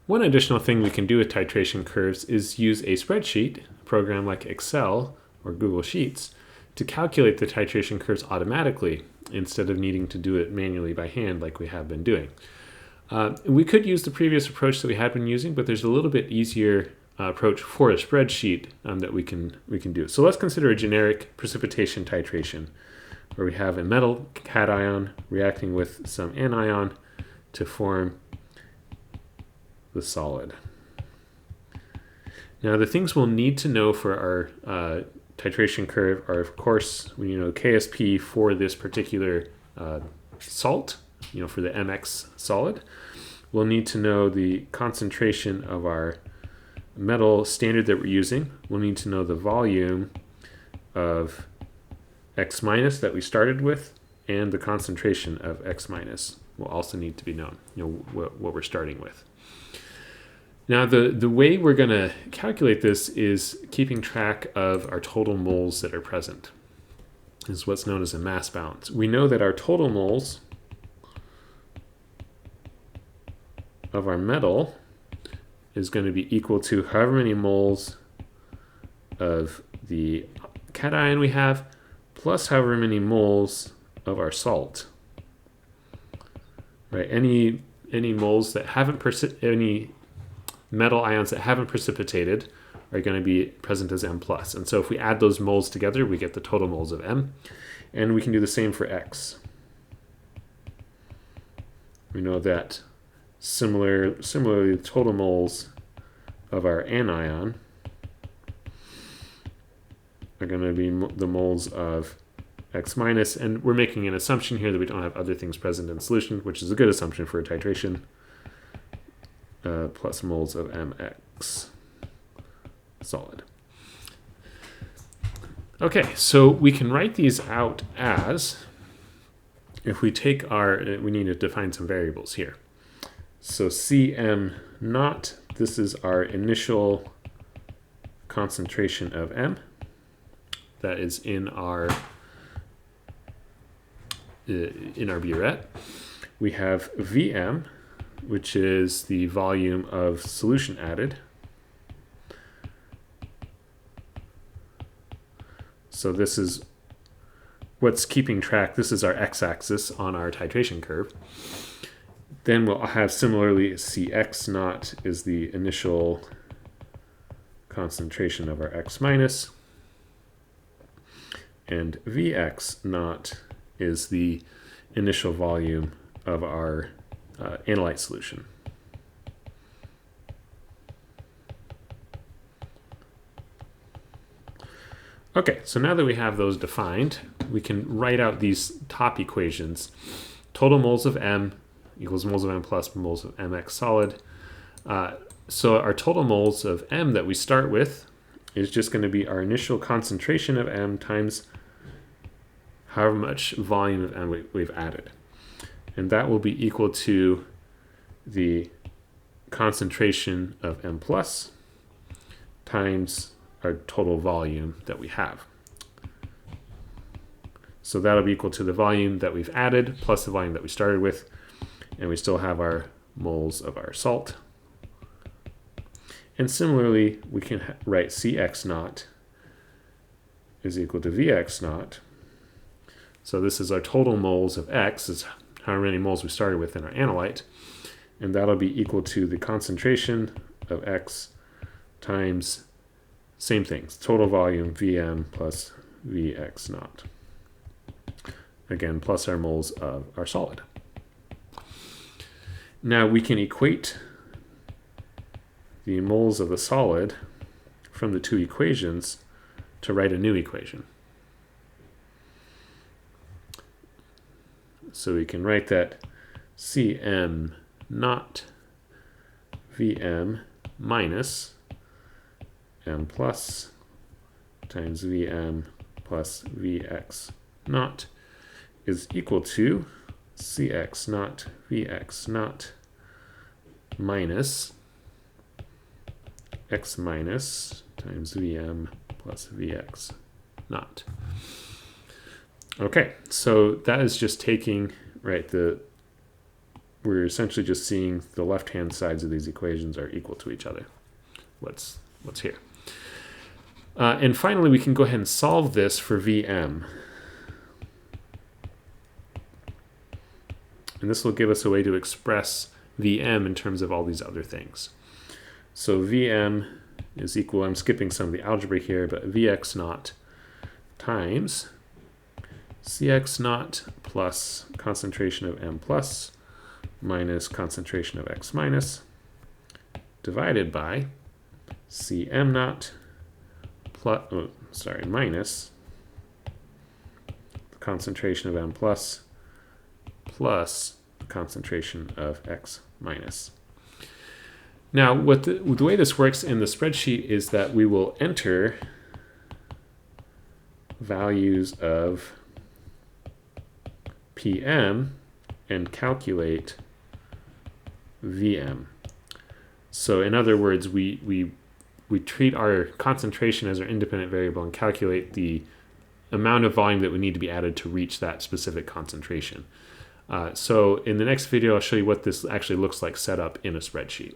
One additional thing we can do with titration curves is use a spreadsheet, a program like Excel or Google Sheets, to calculate the titration curves automatically instead of needing to do it manually by hand like we have been doing. We could use the previous approach that we had been using, but there's a little bit easier approach for a spreadsheet that we can do. So let's consider a generic precipitation titration, where we have a metal cation reacting with some anion to form the solid. Now, the things we'll need to know for our titration curve are, of course, we know KSP for this particular salt, for the MX solid. We'll need to know the concentration of our metal standard that we're using. We'll need to know the volume of X minus that we started with, and the concentration of X minus will also need to be known, what we're starting with. Now, the way we're going to calculate this is keeping track of our total moles that are present. This is what's known as a mass balance. We know that our total moles of our metal is going to be equal to however many moles of the cation we have, plus however many moles of our salt. Right? Any moles that haven't any metal ions that haven't precipitated are going to be present as M+. And so if we add those moles together, we get the total moles of M. And we can do the same for X. We know that similarly, the total moles of our anion are going to be the moles of X minus. And we're making an assumption here that we don't have other things present in solution, which is a good assumption for a titration. Plus moles of MX solid. Okay, so we can write these out as, if we take we need to define some variables here. So Cm naught, this is our initial concentration of M. That is in our burette. We have Vm, which is the volume of solution added. So this is what's keeping track. This is our x-axis on our titration curve. Then we'll have similarly Cx naught is the initial concentration of our X minus, and Vx naught is the initial volume of our analyte solution. Okay, so now that we have those defined, we can write out these top equations. Total moles of M equals moles of M plus moles of MX solid. So our total moles of M that we start with is just going to be our initial concentration of M times however much volume of M we've added. And that will be equal to the concentration of M plus times our total volume that we have. So that'll be equal to the volume that we've added plus the volume that we started with, and we still have our moles of our salt. And similarly, we can write Cx naught is equal to Vx naught. So this is our total moles of X, is how many moles we started with in our analyte, and that'll be equal to the concentration of X times same things, total volume Vm plus Vx naught. Again, plus our moles of our solid. Now we can equate the moles of the solid from the two equations to write a new equation. So we can write that Cm naught Vm minus M plus times Vm plus Vx naught is equal to Cx naught Vx naught minus X minus times Vm plus Vx naught. Okay, so that is just taking, right, the we're essentially just seeing the left-hand sides of these equations are equal to each other. What's here. And finally, we can go ahead and solve this for Vm. And this will give us a way to express Vm in terms of all these other things. So Vm is equal, I'm skipping some of the algebra here, but Vx naught times Cx naught plus concentration of M plus minus concentration of X minus divided by Cm naught plus, minus the concentration of M plus plus the concentration of X minus. Now, the way this works in the spreadsheet is that we will enter values of PM and calculate VM. So in other words, we treat our concentration as our independent variable and calculate the amount of volume that would need to be added to reach that specific concentration. So in the next video, I'll show you what this actually looks like set up in a spreadsheet.